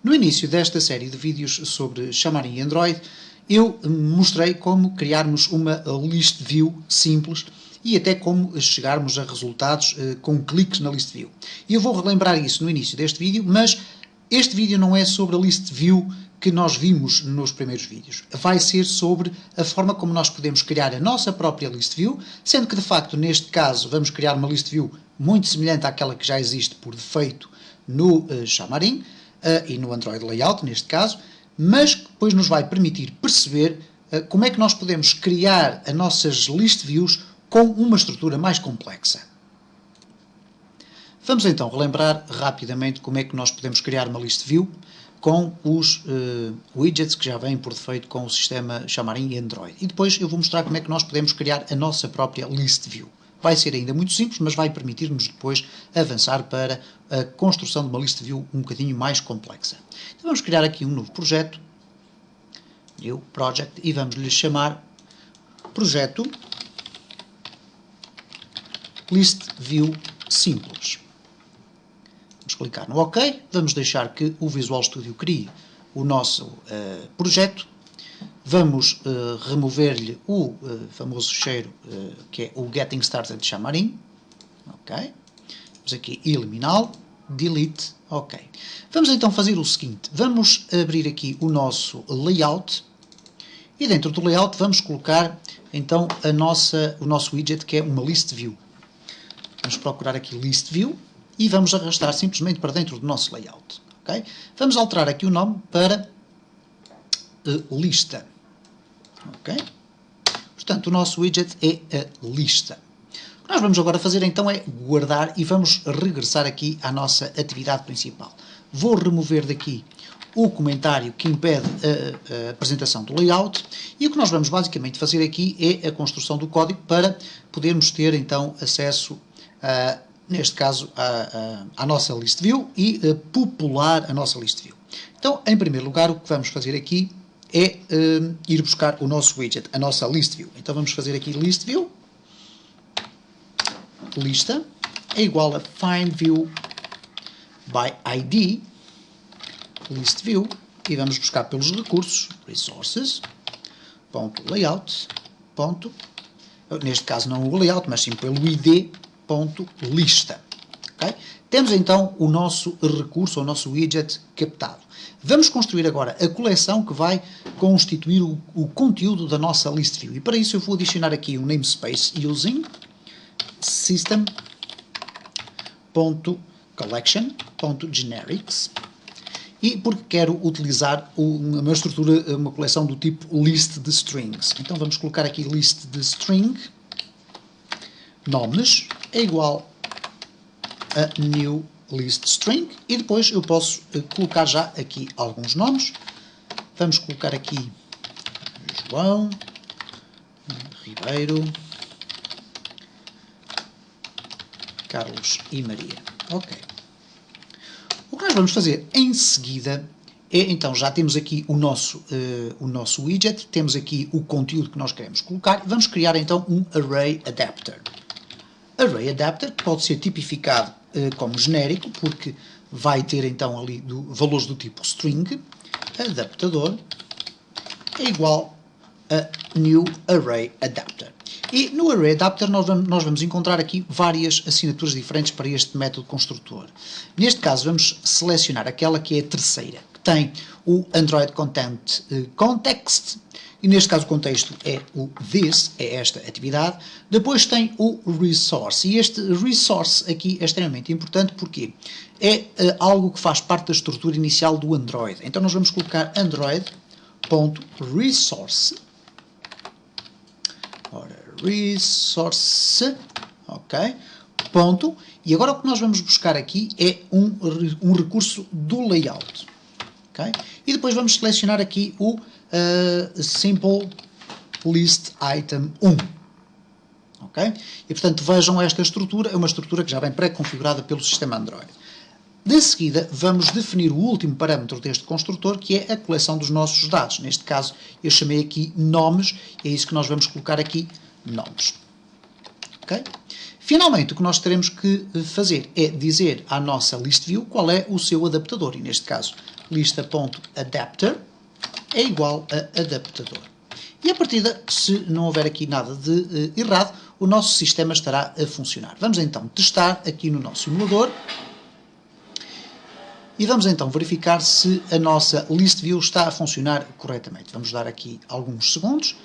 No início desta série de vídeos sobre Xamarin e Android, eu mostrei como criarmos uma list view simples e até como chegarmos a resultados com cliques na list view. E eu vou relembrar isso no início deste vídeo, mas este vídeo não é sobre a list view que nós vimos nos primeiros vídeos. Vai ser sobre a forma como nós podemos criar a nossa própria list view, sendo que de facto neste caso vamos criar uma list view muito semelhante àquela que já existe por defeito no Xamarin e no Android Layout neste caso, mas que depois nos vai permitir perceber como é que nós podemos criar as nossas list views com uma estrutura mais complexa. Vamos então relembrar rapidamente como é que nós podemos criar uma list view com os widgets que já vêm por defeito com o sistema Xamarin e Android. E depois eu vou mostrar como é que nós podemos criar a nossa própria list view. Vai ser ainda muito simples, mas vai permitir-nos depois avançar para a construção de uma list view um bocadinho mais complexa. Então vamos criar aqui um novo projeto, New Project, e vamos lhe chamar Projeto List View Simples. Vamos clicar no OK, vamos deixar que o Visual Studio crie o nosso projeto. Vamos remover-lhe o famoso cheiro que é o Getting Started Xamarin. Ok. Vamos aqui eliminá-lo, delete, ok. Vamos então fazer o seguinte, vamos abrir aqui o nosso layout e dentro do layout vamos colocar então o nosso widget que é uma list view. Vamos procurar aqui list view e vamos arrastar simplesmente para dentro do nosso layout. Okay? Vamos alterar aqui o nome para lista. Okay? Portanto, o nosso widget é a lista. O que nós vamos agora fazer então é guardar e vamos regressar aqui à nossa atividade principal. Vou remover daqui o comentário que impede a apresentação do layout e o que nós vamos basicamente fazer aqui é a construção do código para podermos ter então acesso neste caso à nossa list view e popular a nossa list view. Então, em primeiro lugar, o que vamos fazer aqui é ir buscar o nosso widget, a nossa list view. Então vamos fazer aqui list view, lista, é igual a find view by ID, list view, e vamos buscar pelos recursos, resources, ponto layout, ponto, neste caso não o layout, mas sim pelo ID, ponto lista. Okay? Temos então o nosso recurso, o nosso widget captado. Vamos construir agora a coleção que vai constituir o conteúdo da nossa list view. E para isso eu vou adicionar aqui um namespace using system.collection.generics e porque quero utilizar uma estrutura, uma coleção do tipo list de strings. Então vamos colocar aqui list de string, nomes, é igual a new list string e depois eu posso colocar já aqui alguns nomes. Vamos colocar aqui João, Ribeiro, Carlos e Maria. Ok. O que nós vamos fazer em seguida é, então, já temos aqui o nosso widget, temos aqui o conteúdo que nós queremos colocar, vamos criar então um Array Adapter. Array Adapter pode ser tipificado como genérico, porque vai ter então ali valores do tipo string, adaptador, é igual a New Array Adapter. E no Array Adapter nós vamos encontrar aqui várias assinaturas diferentes para este método construtor. Neste caso vamos selecionar aquela que é a terceira, que tem o Android Content Context, e neste caso o contexto é o this, é esta atividade. Depois tem o resource, e este resource aqui é extremamente importante porque é algo que faz parte da estrutura inicial do Android. Então nós vamos colocar android.resource, resource, ok, ponto, e agora o que nós vamos buscar aqui é um recurso do layout, ok, e depois vamos selecionar aqui o simple list item 1, ok, e portanto vejam esta estrutura, é uma estrutura que já vem pré-configurada pelo sistema Android. De seguida vamos definir o último parâmetro deste construtor, que é a coleção dos nossos dados. Neste caso eu chamei aqui nomes, é isso que nós vamos colocar aqui, nomes. Okay? Finalmente, o que nós teremos que fazer é dizer à nossa list view qual é o seu adaptador. E neste caso, lista.adapter é igual a adaptador. E a partir de, se não houver aqui nada de errado, o nosso sistema estará a funcionar. Vamos então testar aqui no nosso emulador. E vamos então verificar se a nossa list view está a funcionar corretamente. Vamos dar aqui alguns segundos.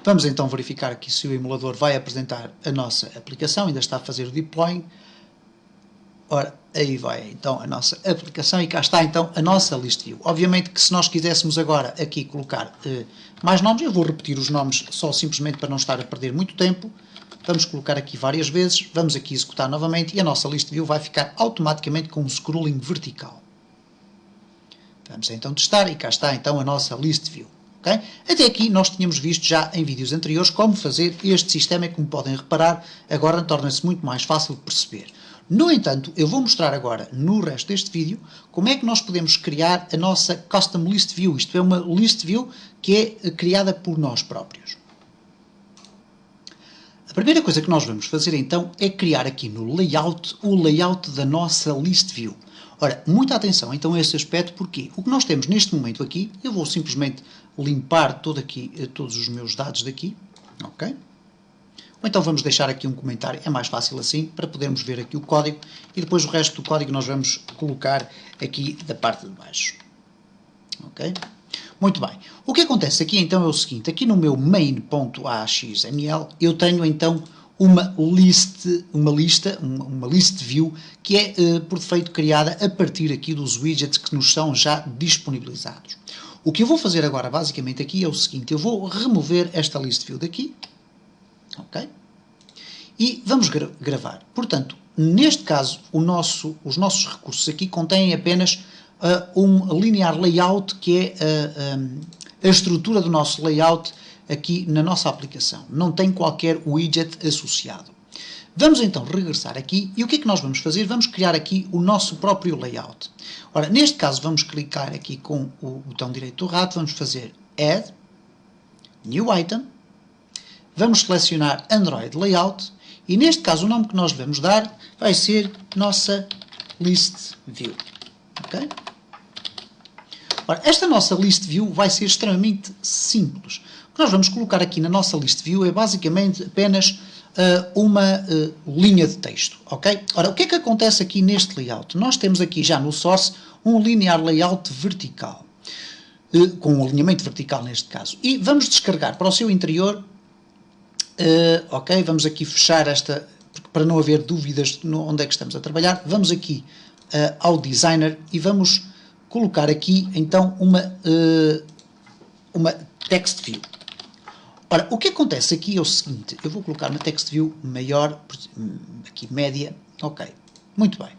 Vamos então verificar aqui se o emulador vai apresentar a nossa aplicação. Ainda está a fazer o deploying. Ora, aí vai então a nossa aplicação e cá está então a nossa list view. Obviamente que se nós quiséssemos agora aqui colocar mais nomes, eu vou repetir os nomes só simplesmente para não estar a perder muito tempo. Vamos colocar aqui várias vezes, vamos aqui executar novamente e a nossa list view vai ficar automaticamente com um scrolling vertical. Vamos então testar e cá está então a nossa list view. Okay? Até aqui nós tínhamos visto já em vídeos anteriores como fazer este sistema e como podem reparar, agora torna-se muito mais fácil de perceber. No entanto, eu vou mostrar agora no resto deste vídeo como é que nós podemos criar a nossa Custom List View, isto é uma list view que é criada por nós próprios. A primeira coisa que nós vamos fazer então é criar aqui no layout o layout da nossa list view. Ora, muita atenção então a esse aspecto, porque o que nós temos neste momento aqui, eu vou simplesmente limpar todos os meus dados daqui, ok? Ou então vamos deixar aqui um comentário, é mais fácil assim, para podermos ver aqui o código, e depois o resto do código nós vamos colocar aqui da parte de baixo. Ok? Muito bem. O que acontece aqui então é o seguinte, aqui no meu main.axml eu tenho então uma list view que é por defeito criada a partir aqui dos widgets que nos são já disponibilizados. O que eu vou fazer agora basicamente aqui é o seguinte, eu vou remover esta list view daqui, ok? E vamos gravar. Portanto, neste caso, os nossos recursos aqui contêm apenas um linear layout, que é a estrutura do nosso layout aqui na nossa aplicação. Não tem qualquer widget associado. Vamos então regressar aqui e o que é que nós vamos fazer? Vamos criar aqui o nosso próprio layout. Ora, neste caso vamos clicar aqui com o botão direito do rato, vamos fazer Add, New Item, vamos selecionar Android Layout e neste caso o nome que nós vamos dar vai ser nossa List View. Okay? Ora, esta nossa List View vai ser extremamente simples. O que nós vamos colocar aqui na nossa List View é basicamente apenas uma linha de texto. Okay? Ora, o que é que acontece aqui neste layout? Nós temos aqui já no source um linear layout vertical, com um alinhamento vertical neste caso. E vamos descarregar para o seu interior. Ok, vamos aqui fechar esta, para não haver dúvidas de onde é que estamos a trabalhar. Vamos aqui ao Designer e vamos colocar aqui então uma Text View. Ora, o que acontece aqui é o seguinte, eu vou colocar uma Text View maior, aqui média, ok, muito bem.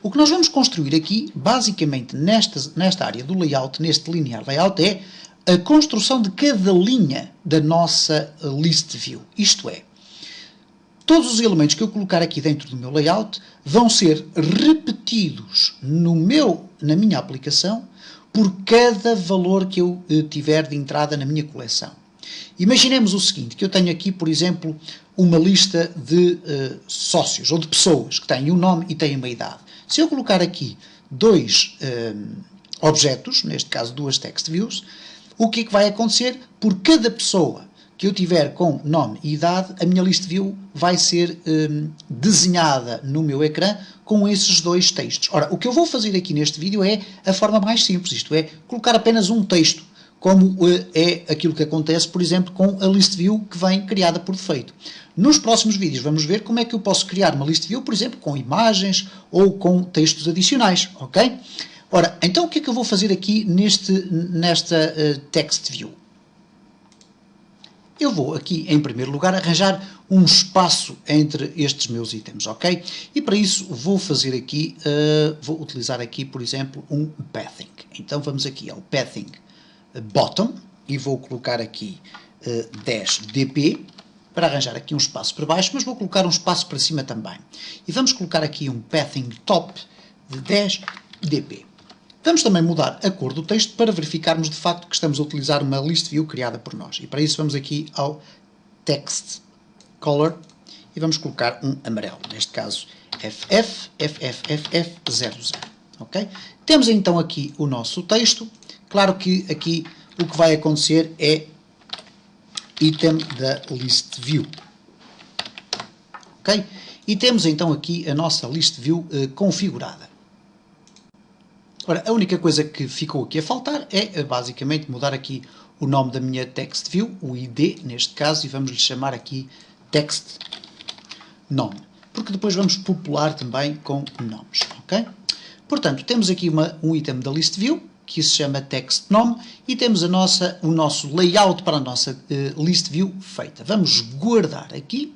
O que nós vamos construir aqui, basicamente nesta área do layout, neste linear layout, é a construção de cada linha da nossa list view. Isto é, todos os elementos que eu colocar aqui dentro do meu layout vão ser repetidos na minha aplicação por cada valor que eu tiver de entrada na minha coleção. Imaginemos o seguinte, que eu tenho aqui, por exemplo, uma lista de sócios ou de pessoas que têm um nome e têm uma idade. Se eu colocar aqui dois objetos, neste caso duas text views, o que é que vai acontecer? Por cada pessoa que eu tiver com nome e idade, a minha list view vai ser desenhada no meu ecrã com esses dois textos. Ora, o que eu vou fazer aqui neste vídeo é a forma mais simples, isto é, colocar apenas um texto, como é aquilo que acontece, por exemplo, com a list view que vem criada por defeito. Nos próximos vídeos vamos ver como é que eu posso criar uma list view, por exemplo, com imagens ou com textos adicionais, ok? Ora, então o que é que eu vou fazer aqui nesta text view? Eu vou aqui, em primeiro lugar, arranjar um espaço entre estes meus itens, ok? E para isso vou fazer aqui, vou utilizar aqui, por exemplo, um pathing. Então vamos aqui ao pathing bottom e vou colocar aqui 10 dp para arranjar aqui um espaço para baixo, mas vou colocar um espaço para cima também. E vamos colocar aqui um pathing top de 10 dp. Vamos também mudar a cor do texto para verificarmos de facto que estamos a utilizar uma list view criada por nós. E para isso vamos aqui ao text color e vamos colocar um amarelo, neste caso FF00, ok? Temos então aqui o nosso texto, claro que aqui o que vai acontecer é item da list view, ok? E temos então aqui a nossa list view configurada. Ora, a única coisa que ficou aqui a faltar é basicamente mudar aqui o nome da minha text view, o ID neste caso, e vamos lhe chamar aqui text nome, porque depois vamos popular também com nomes, ok? Portanto, temos aqui um item da list view, que se chama text nome, e temos o nosso layout para a nossa list view feita. Vamos guardar aqui,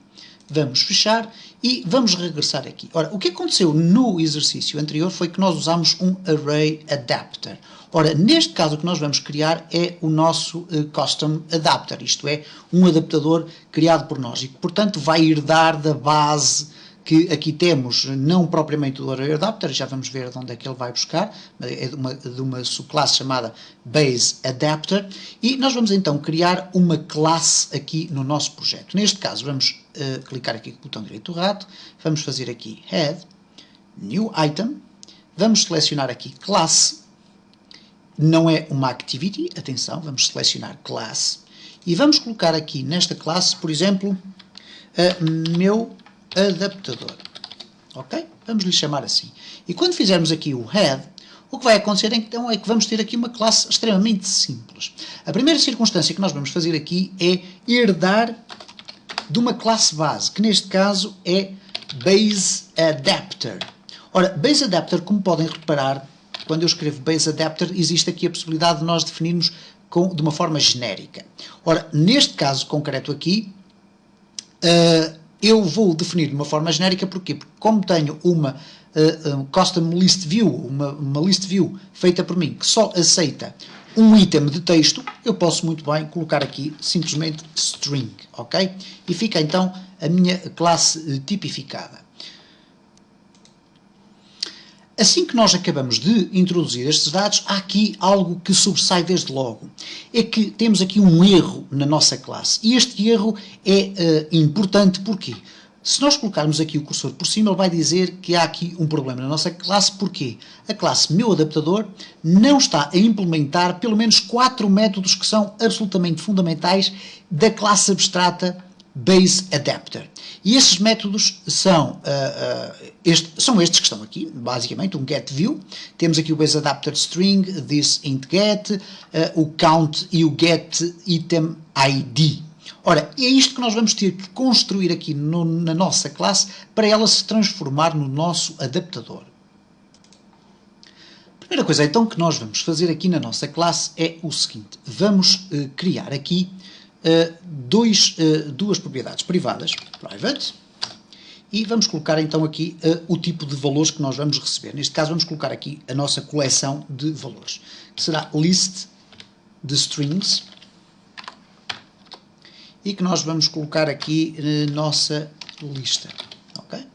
vamos fechar e vamos regressar aqui. Ora, o que aconteceu no exercício anterior foi que nós usámos um array adapter. Ora, neste caso o que nós vamos criar é o nosso custom adapter, isto é, um adaptador criado por nós e que, portanto, vai herdar da base que aqui temos, não propriamente do array adapter, já vamos ver de onde é que ele vai buscar, é de uma subclasse chamada base adapter, e nós vamos então criar uma classe aqui no nosso projeto. Neste caso vamos clicar aqui com o botão direito do rato, vamos fazer aqui head, new item, vamos selecionar aqui classe, não é uma activity, atenção, vamos selecionar classe, e vamos colocar aqui nesta classe, por exemplo, meu adaptador, ok? Vamos lhe chamar assim. E quando fizermos aqui o head, o que vai acontecer então é que vamos ter aqui uma classe extremamente simples. A primeira circunstância que nós vamos fazer aqui é herdar de uma classe base, que neste caso é base adapter. Ora, base adapter, como podem reparar, quando eu escrevo base adapter, existe aqui a possibilidade de nós definirmos de uma forma genérica. Ora, neste caso concreto aqui, eu vou definir de uma forma genérica, porquê? Porque como tenho uma custom list view, uma list view feita por mim, que só aceita um item de texto, eu posso muito bem colocar aqui simplesmente string, ok? E fica então a minha classe tipificada. Assim que nós acabamos de introduzir estes dados, há aqui algo que sobressai desde logo. É que temos aqui um erro na nossa classe. E este erro é importante porque, se nós colocarmos aqui o cursor por cima, ele vai dizer que há aqui um problema na nossa classe. Porquê? A classe meu adaptador não está a implementar pelo menos 4 métodos que são absolutamente fundamentais da classe abstrata base adapter. E esses métodos são estes que estão aqui, basicamente, um getView, temos aqui o base adapter string, this int get, o count e o get item id. Ora, é isto que nós vamos ter que construir aqui na nossa classe para ela se transformar no nosso adaptador. A primeira coisa então que nós vamos fazer aqui na nossa classe é o seguinte, vamos criar aqui duas propriedades privadas, private, e vamos colocar então aqui o tipo de valores que nós vamos receber. Neste caso vamos colocar aqui a nossa coleção de valores, que será list de strings, e que nós vamos colocar aqui na nossa lista. Okay?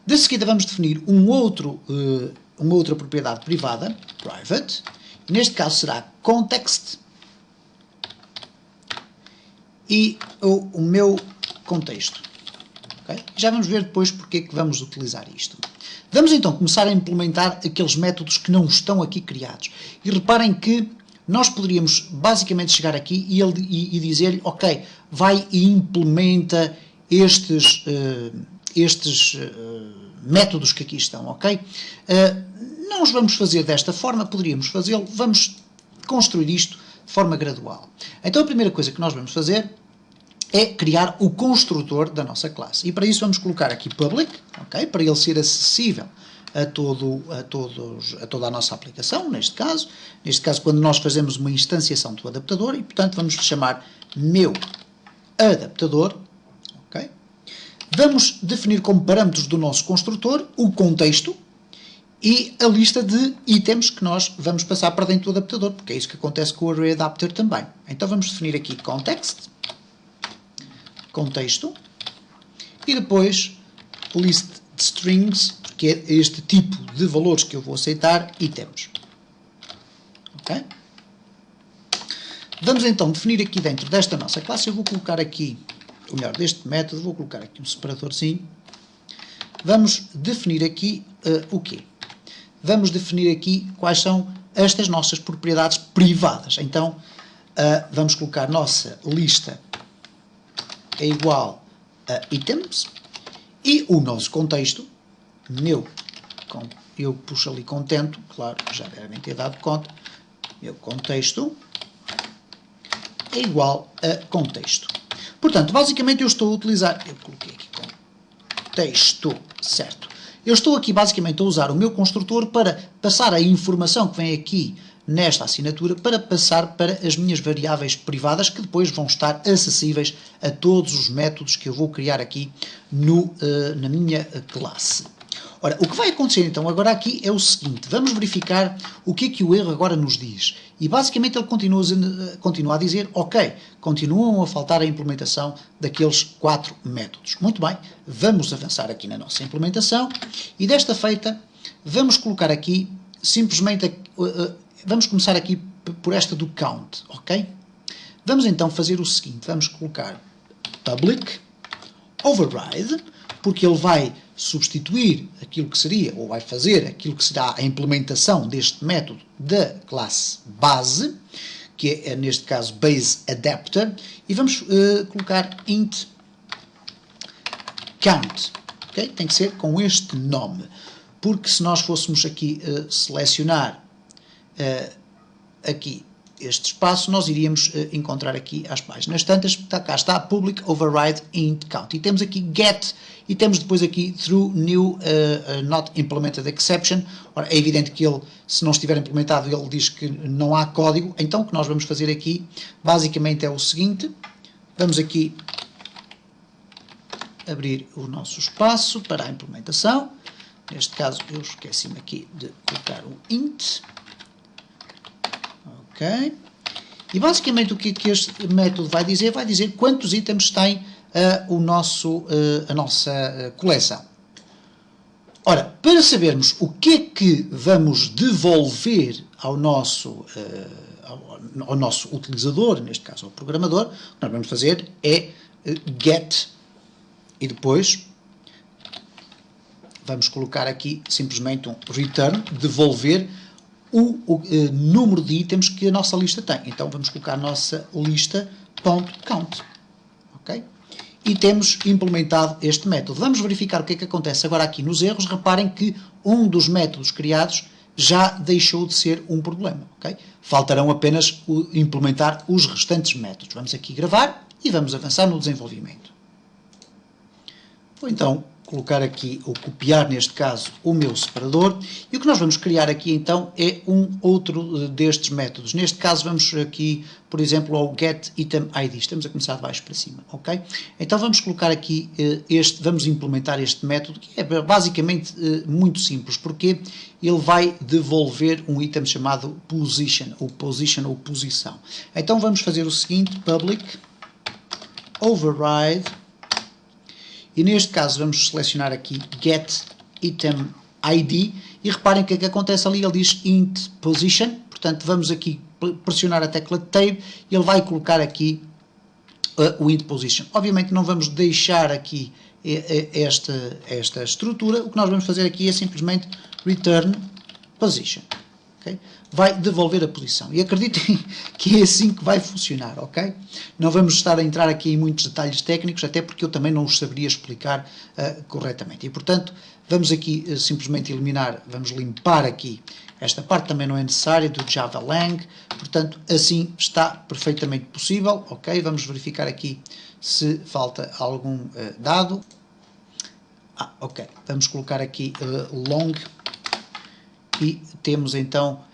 De seguida vamos definir uma outra propriedade privada, private, e neste caso será context, e o meu contexto. Okay? Já vamos ver depois porque é que vamos utilizar isto. Vamos então começar a implementar aqueles métodos que não estão aqui criados. E reparem que nós poderíamos basicamente chegar aqui e dizer-lhe, ok, vai e implementa estes métodos que aqui estão, ok? Não os vamos fazer desta forma, poderíamos fazê-lo, vamos construir isto de forma gradual. Então a primeira coisa que nós vamos fazer é criar o construtor da nossa classe. E para isso vamos colocar aqui public, okay, para ele ser acessível a toda a nossa aplicação, neste caso. Neste caso, quando nós fazemos uma instanciação do adaptador, e portanto vamos chamar meu adaptador. Okay. Vamos definir como parâmetros do nosso construtor o contexto e a lista de itens que nós vamos passar para dentro do adaptador, porque é isso que acontece com o array adapter também. Então vamos definir aqui context, contexto, e depois list de strings, que é este tipo de valores que eu vou aceitar, itens. Ok? Vamos então definir aqui dentro desta nossa classe, eu vou colocar aqui ou melhor, deste método, vou colocar aqui um separadorzinho. Vamos definir aqui o quê? Vamos definir aqui quais são estas nossas propriedades privadas. Então, vamos colocar nossa lista é igual a items e o nosso contexto, eu puxo ali contento, claro, já devem ter dado conta, meu contexto é igual a contexto. Portanto, basicamente eu estou a utilizar, eu coloquei aqui contexto, certo? Eu estou aqui basicamente a usar o meu construtor para passar a informação que vem aqui nesta assinatura para passar para as minhas variáveis privadas que depois vão estar acessíveis a todos os métodos que eu vou criar aqui na minha classe. Ora, o que vai acontecer então agora aqui é o seguinte, vamos verificar o que é que o erro agora nos diz. E basicamente ele continua a dizer, ok, continuam a faltar a implementação daqueles 4 métodos. Muito bem, vamos avançar aqui na nossa implementação e desta feita vamos colocar aqui simplesmente, vamos começar aqui por esta do count, ok? Vamos então fazer o seguinte, vamos colocar public override, porque ele vai substituir aquilo que seria, ou vai fazer aquilo que será a implementação deste método da classe base, que é neste caso base adapter, e vamos colocar int count, okay? Tem que ser com este nome, porque se nós fôssemos aqui selecionar aqui este espaço, nós iríamos encontrar aqui às páginas tantas, cá está public override int count, e temos aqui get, e temos depois aqui through new not implemented exception. Ora, é evidente que ele, se não estiver implementado, ele diz que não há código, então o que nós vamos fazer aqui, basicamente é o seguinte, vamos aqui abrir o nosso espaço para a implementação, neste caso eu esqueci-me aqui de colocar o int, ok, e basicamente o que este método vai dizer quantos itens tem a nossa coleção. Ora, para sabermos o que é que vamos devolver ao nosso utilizador, neste caso ao programador, o que nós vamos fazer é get e depois vamos colocar aqui simplesmente um return, devolver o número de itens que a nossa lista tem. Então vamos colocar a nossa lista.count, ok? E temos implementado este método. Vamos verificar o que é que acontece agora aqui nos erros. Reparem que um dos métodos criados já deixou de ser um problema, ok? Faltarão apenas implementar os restantes métodos. Vamos aqui gravar e vamos avançar no desenvolvimento. Vou então colocar aqui, ou copiar neste caso, o meu separador, e o que nós vamos criar aqui então é um outro destes métodos. Neste caso vamos aqui, por exemplo, ao getItemID, estamos a começar de baixo para cima, ok? Então vamos colocar aqui vamos implementar este método, que é basicamente muito simples, porque ele vai devolver um item chamado position ou posição. Então vamos fazer o seguinte, public override, e neste caso vamos selecionar aqui getItemID e reparem que o que acontece ali, ele diz int position, portanto vamos aqui pressionar a tecla tab e ele vai colocar aqui o int position. Obviamente não vamos deixar aqui esta estrutura, o que nós vamos fazer aqui é simplesmente return position. Okay? Vai devolver a posição. E acreditem que é assim que vai funcionar, ok? Não vamos estar a entrar aqui em muitos detalhes técnicos, até porque eu também não os saberia explicar corretamente. E, portanto, vamos aqui simplesmente vamos limpar aqui. Esta parte também não é necessária, do Java Lang, portanto, assim está perfeitamente possível, ok? Vamos verificar aqui se falta algum dado. Ok. Vamos colocar aqui long. E temos então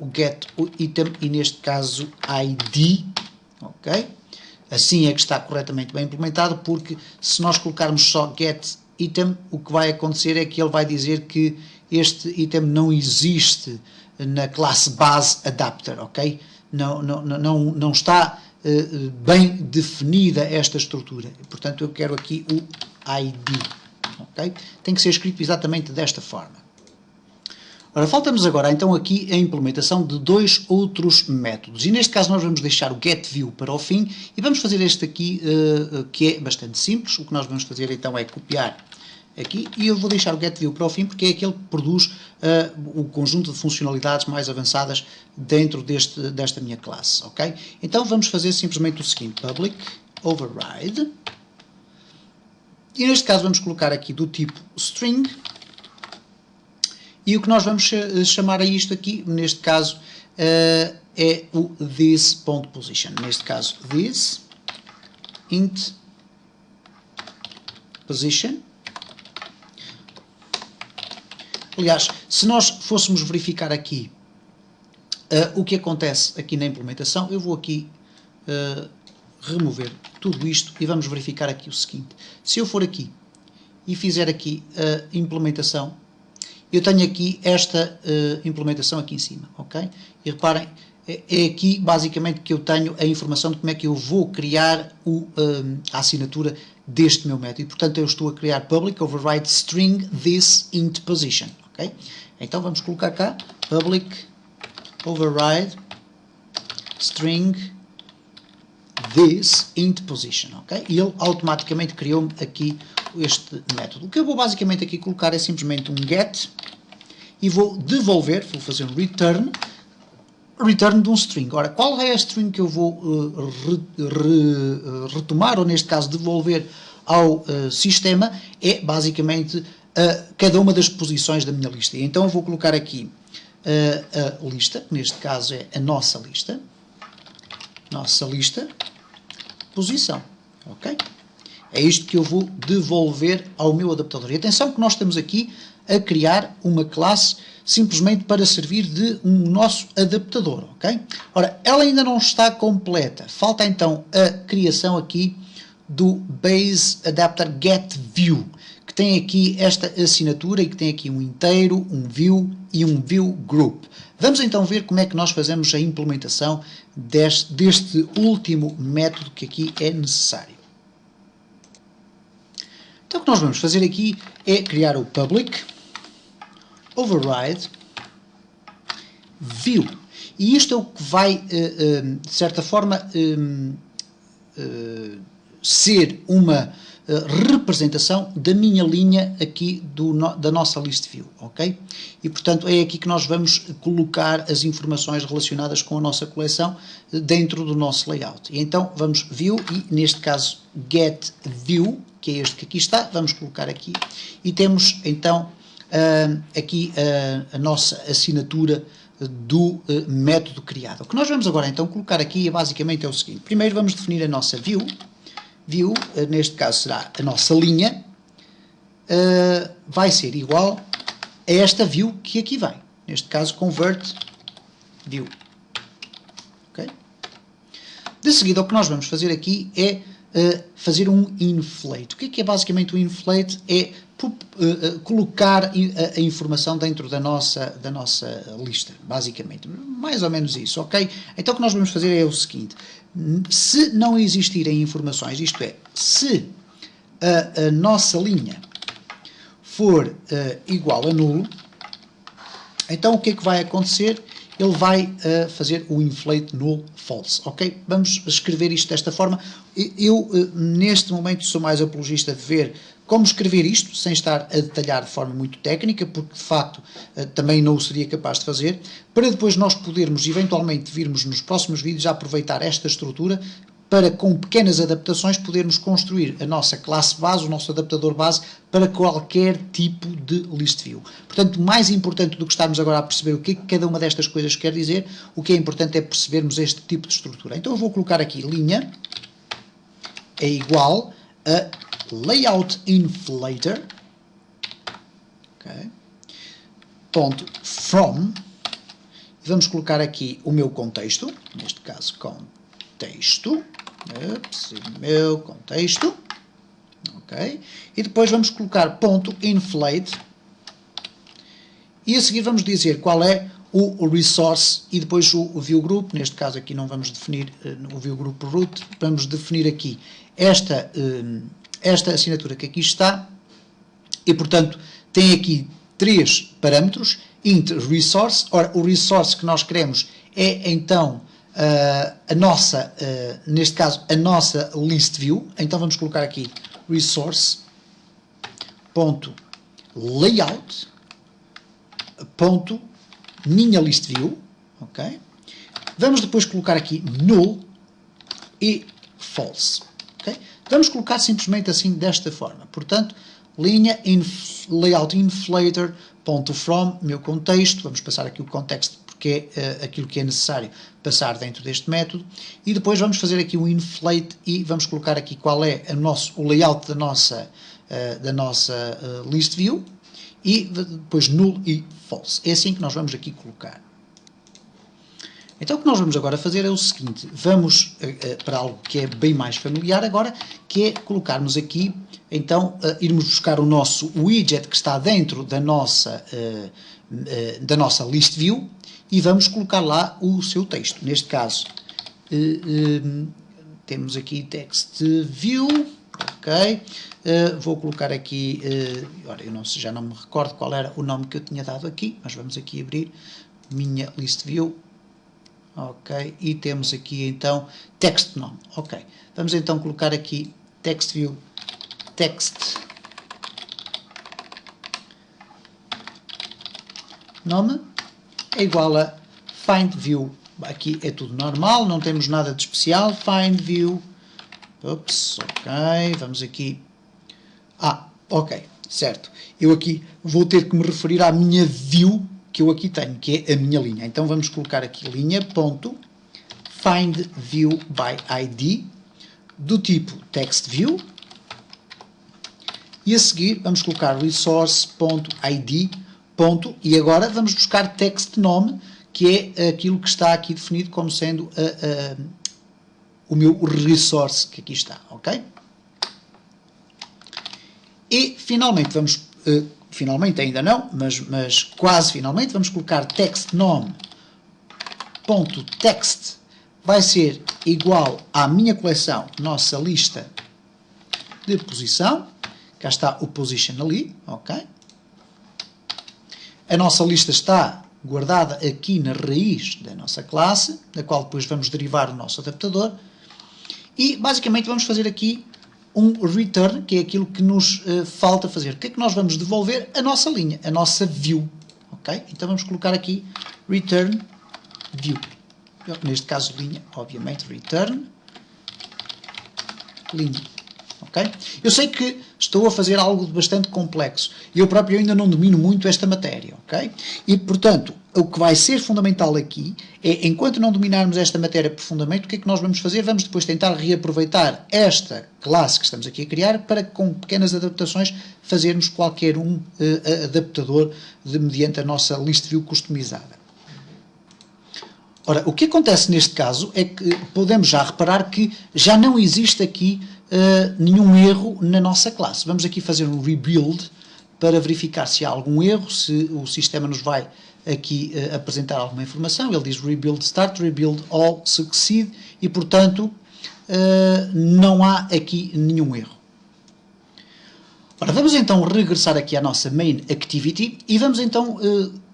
o get item e neste caso ID, ok? Assim é que está corretamente bem implementado, porque se nós colocarmos só get item, o que vai acontecer é que ele vai dizer que este item não existe na classe base adapter, ok? Não está bem definida esta estrutura, portanto eu quero aqui o ID, ok? Tem que ser escrito exatamente desta forma. Ora, falta-nos agora então aqui a implementação de dois outros métodos, e neste caso nós vamos deixar o getView para o fim e vamos fazer este aqui que é bastante simples. O que nós vamos fazer então é copiar aqui e eu vou deixar o getView para o fim porque é aquele que produz o conjunto de funcionalidades mais avançadas dentro desta minha classe, ok? Então vamos fazer simplesmente o seguinte, public override, e neste caso vamos colocar aqui do tipo string. E o que nós vamos chamar a isto aqui, neste caso, é o this.position. Neste caso, this int position. Aliás, se nós fôssemos verificar aqui o que acontece aqui na implementação, eu vou aqui remover tudo isto e vamos verificar aqui o seguinte. Se eu for aqui e fizer aqui a implementação, eu tenho aqui esta implementação aqui em cima, ok? E reparem, é aqui basicamente que eu tenho a informação de como é que eu vou criar a assinatura deste meu método. E, portanto, eu estou a criar public override string this int position, ok? Então vamos colocar cá public override string this int position, ok? E ele automaticamente criou-me aqui este método. O que eu vou basicamente aqui colocar é simplesmente um get e vou devolver, vou fazer um return de um string. Ora, qual é a string que eu vou retomar, ou neste caso devolver ao sistema? É basicamente cada uma das posições da minha lista. Então eu vou colocar aqui a lista, que neste caso é a nossa lista, posição, ok? É isto que eu vou devolver ao meu adaptador. E atenção que nós estamos aqui a criar uma classe simplesmente para servir de um nosso adaptador, ok? Ora, ela ainda não está completa. Falta então a criação aqui do Base Adapter GetView, que tem aqui esta assinatura e que tem aqui um inteiro, um view e um view group. Vamos então ver como é que nós fazemos a implementação deste último método que aqui é necessário. Então o que nós vamos fazer aqui é criar o public override view. E isto é o que vai, de certa forma, ser uma representação da minha linha aqui da nossa list view, ok? E portanto é aqui que nós vamos colocar as informações relacionadas com a nossa coleção dentro do nosso layout. E então vamos view e neste caso get view, que é este que aqui está, vamos colocar aqui e temos então aqui a nossa assinatura do método criado. O que nós vamos agora então colocar aqui basicamente é o seguinte. Primeiro vamos definir a nossa view, neste caso será a nossa linha, vai ser igual a esta view que aqui vem, neste caso convert view, ok? De seguida o que nós vamos fazer aqui é fazer um inflate. O que é basicamente um inflate? É colocar a informação dentro da nossa lista, basicamente. Mais ou menos isso, ok? Então o que nós vamos fazer é o seguinte. Se não existirem informações, isto é, se a nossa linha for igual a nulo, então o que é que vai acontecer? Ele vai fazer o inflate null false, ok? Vamos escrever isto desta forma. Eu, neste momento, sou mais apologista de ver como escrever isto, sem estar a detalhar de forma muito técnica, porque, de facto, também não o seria capaz de fazer, para depois nós podermos, eventualmente, virmos nos próximos vídeos a aproveitar esta estrutura para, com pequenas adaptações, podermos construir a nossa classe base, o nosso adaptador base, para qualquer tipo de list view. Portanto, mais importante do que estarmos agora a perceber o que cada uma destas coisas quer dizer, o que é importante é percebermos este tipo de estrutura. Então eu vou colocar aqui linha é igual a layout inflator, okay, ponto from, e vamos colocar aqui o meu contexto, neste caso contexto, meu contexto, ok, e depois vamos colocar ponto inflate, e a seguir vamos dizer qual é o resource e depois o view group. Neste caso aqui não vamos definir o view group root, vamos definir aqui esta assinatura que aqui está, e portanto tem aqui 3 parâmetros, int resource. Ora, o resource que nós queremos é então a nossa, neste caso, a nossa list view. Então vamos colocar aqui resource.layout minha list view, ok? Vamos depois colocar aqui null e false, ok? Vamos colocar simplesmente assim desta forma. Portanto, linha layout inflator.from, meu contexto, vamos passar aqui o contexto porque é aquilo que é necessário passar dentro deste método, e depois vamos fazer aqui o inflate e vamos colocar aqui qual é o layout da nossa list view, e depois null e false. É assim que nós vamos aqui colocar. Então o que nós vamos agora fazer é o seguinte, vamos para algo que é bem mais familiar agora, que é colocarmos aqui, então, irmos buscar o nosso widget que está dentro da nossa list view e vamos colocar lá o seu texto. Neste caso, temos aqui text view, ok, vou colocar aqui, ora, eu já não me recordo qual era o nome que eu tinha dado aqui, mas vamos aqui abrir minha list view. Ok, e temos aqui então text nome. Ok, vamos então colocar aqui text view text nome é igual a find view. Aqui é tudo normal, não temos nada de especial. Find view, ups, ok, vamos aqui, ok, certo, eu aqui vou ter que me referir à minha view que eu aqui tenho, que é a minha linha. Então vamos colocar aqui linha.findViewById do tipo textView e a seguir vamos colocar resource.id e agora vamos buscar textNome, que é aquilo que está aqui definido como sendo o meu resource que aqui está, ok? E finalmente vamos... finalmente ainda não, mas quase finalmente, vamos colocar textNome.text vai ser igual à minha coleção, nossa lista de posição. Cá está o position ali, ok? A nossa lista está guardada aqui na raiz da nossa classe, da qual depois vamos derivar o nosso adaptador. E basicamente vamos fazer aqui um return, que é aquilo que nos falta fazer. O que é que nós vamos devolver? A nossa linha, a nossa view. Ok? Então vamos colocar aqui return view. Neste caso linha, obviamente, return linha. Ok? Eu sei que estou a fazer algo de bastante complexo. Eu próprio ainda não domino muito esta matéria. Ok? E, portanto, o que vai ser fundamental aqui é, enquanto não dominarmos esta matéria profundamente, o que é que nós vamos fazer? Vamos depois tentar reaproveitar esta classe que estamos aqui a criar para, com pequenas adaptações, fazermos qualquer adaptador mediante a nossa list view customizada. Ora, o que acontece neste caso é que podemos já reparar que já não existe aqui nenhum erro na nossa classe. Vamos aqui fazer um rebuild para verificar se há algum erro, se o sistema nos vai aqui apresentar alguma informação. Ele diz rebuild start, rebuild all, succeed, e portanto não há aqui nenhum erro. Ora, vamos então regressar aqui à nossa main activity e vamos então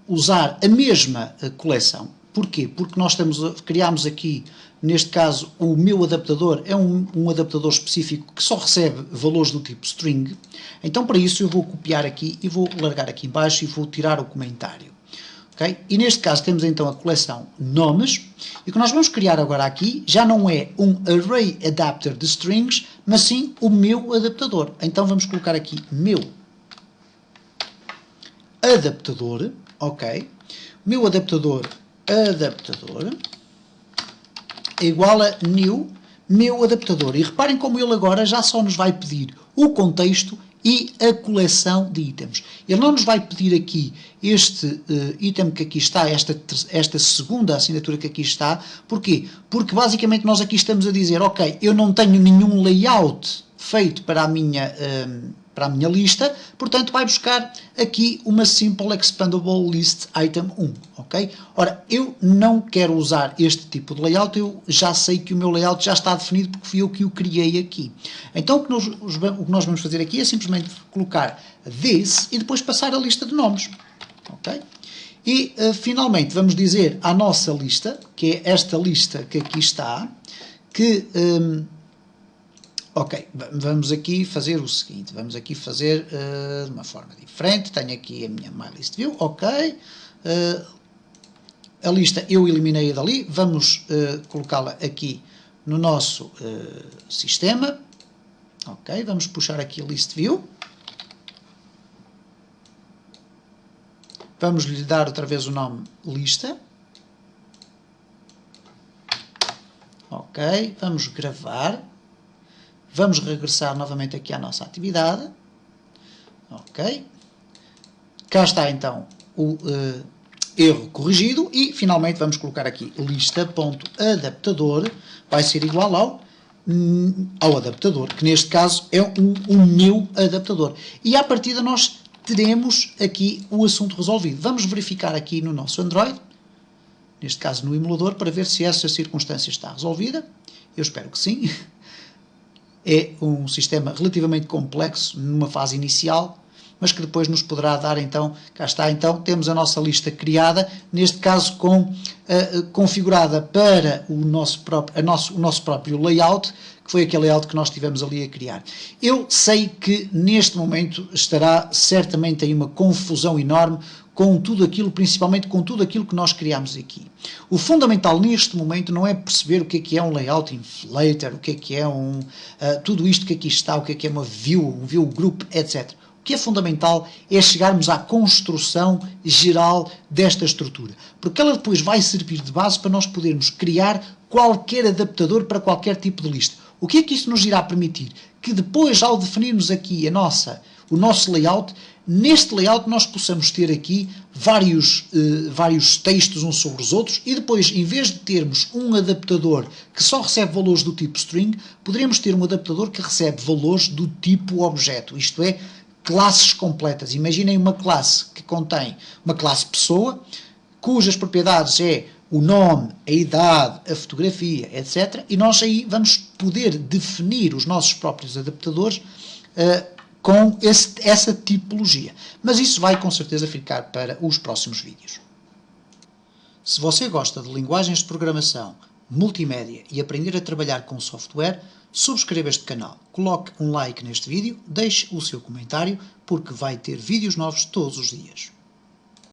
usar a mesma coleção. Porquê? Porque nós criámos aqui, neste caso, o meu adaptador é um adaptador específico que só recebe valores do tipo string. Então, para isso, eu vou copiar aqui e vou largar aqui em baixo e vou tirar o comentário. Okay? E neste caso temos então a coleção nomes, e o que nós vamos criar agora aqui já não é um array adapter de strings, mas sim o meu adaptador. Então vamos colocar aqui meu adaptador, ok? Meu adaptador é igual a new meu adaptador. E reparem como ele agora já só nos vai pedir o contexto e a coleção de itens. Ele não nos vai pedir aqui este item que aqui está, esta segunda assinatura que aqui está. Porquê? Porque basicamente nós aqui estamos a dizer, ok, eu não tenho nenhum layout feito para a minha lista, portanto vai buscar aqui uma Simple Expandable List Item 1, ok? Ora, eu não quero usar este tipo de layout, eu já sei que o meu layout já está definido porque fui eu que o criei aqui. Então o que nós vamos fazer aqui é simplesmente colocar this e depois passar a lista de nomes, Ok? E, finalmente, vamos dizer à nossa lista, que é esta lista que aqui está, que... ok, vamos aqui fazer o seguinte, vamos aqui fazer de uma forma diferente, tenho aqui a minha MyListView, ok, a lista eu eliminei-a dali, vamos colocá-la aqui no nosso sistema, ok, vamos puxar aqui a ListView, vamos lhe dar outra vez o nome lista, ok, vamos gravar, vamos regressar novamente aqui à nossa atividade, ok, cá está então o erro corrigido e finalmente vamos colocar aqui lista.adaptador, vai ser igual ao adaptador, que neste caso é o meu adaptador. E à partida nós teremos aqui o assunto resolvido. Vamos verificar aqui no nosso Android, neste caso no emulador, para ver se essa circunstância está resolvida. Eu espero que sim. É um sistema relativamente complexo numa fase inicial, mas que depois nos poderá dar, então, cá está, então, temos a nossa lista criada, neste caso configurada para o nosso próprio layout, que foi aquele layout que nós tivemos ali a criar. Eu sei que neste momento estará certamente aí uma confusão enorme com tudo aquilo, principalmente com tudo aquilo que nós criamos aqui. O fundamental neste momento não é perceber o que é um layout inflator, o que é tudo isto que aqui está, o que é uma view, um view group, etc. O que é fundamental é chegarmos à construção geral desta estrutura, porque ela depois vai servir de base para nós podermos criar qualquer adaptador para qualquer tipo de lista. O que é que isso nos irá permitir? Que depois, ao definirmos aqui o nosso layout, neste layout nós possamos ter aqui vários textos uns sobre os outros e depois, em vez de termos um adaptador que só recebe valores do tipo string, poderemos ter um adaptador que recebe valores do tipo objeto, isto é, classes completas. Imaginem uma classe que contém uma classe pessoa, cujas propriedades é o nome, a idade, a fotografia, etc. E nós aí vamos poder definir os nossos próprios adaptadores com essa tipologia. Mas isso vai com certeza ficar para os próximos vídeos. Se você gosta de linguagens de programação, multimédia e aprender a trabalhar com software, subscreva este canal, coloque um like neste vídeo, deixe o seu comentário, porque vai ter vídeos novos todos os dias.